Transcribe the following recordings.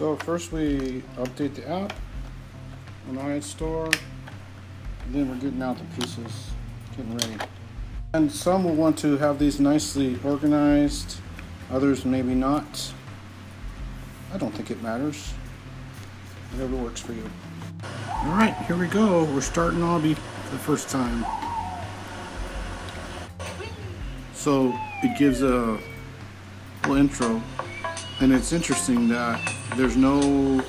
So first we update the app on iOS store, and then we're getting out the pieces, getting ready. And some will want to have these nicely organized, others maybe not. I don't think it matters. Whatever works for you. Alright, here we go. We're starting Awbie for the first time. So it gives a little intro, and it's interesting that there's no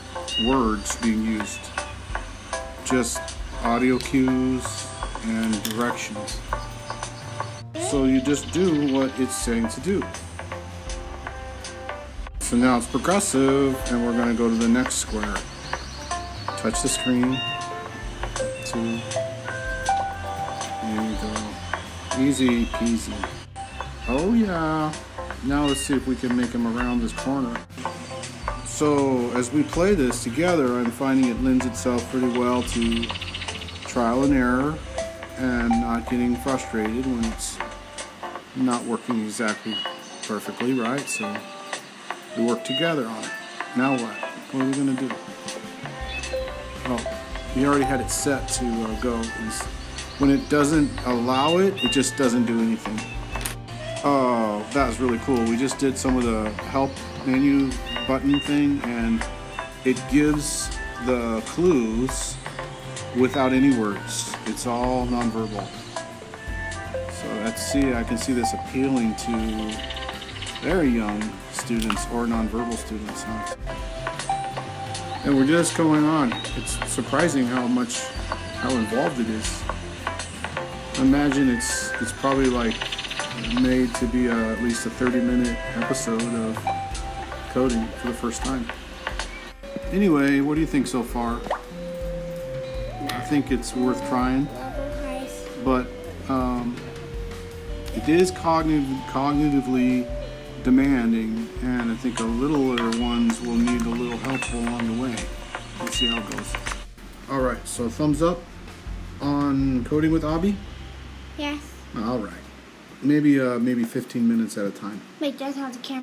words being used, just audio cues and directions. So you just do what it's saying to do. So now it's progressive, and we're going to go to the next square. Touch the screen. 2. There you go. Easy peasy. Oh yeah. Now let's see if we can make him around this corner. So as we play this together, I'm finding it lends itself pretty well to trial and error and not getting frustrated when it's not working exactly perfectly right. So we work together on it. Now what? What are we gonna do? Oh, we already had it set to go. When it doesn't allow it, it just doesn't do anything. Oh, that was really cool. We just did some of the help menu button thing, and it gives the clues without any words. It's all nonverbal. So I can see this appealing to very young students or nonverbal students, huh? And we're just going on. It's surprising how involved it is. Imagine it's probably like made to be at least a 30-minute episode of coding for the first time. Anyway, what do you think so far? I think it's worth trying, but it is cognitively demanding, and I think the littler ones will need a little help along the way. Let's see how it goes. Alright, so thumbs up on coding with Awbie? Yes. Alright. Maybe 15 minutes at a time. Wait, that's how the camera.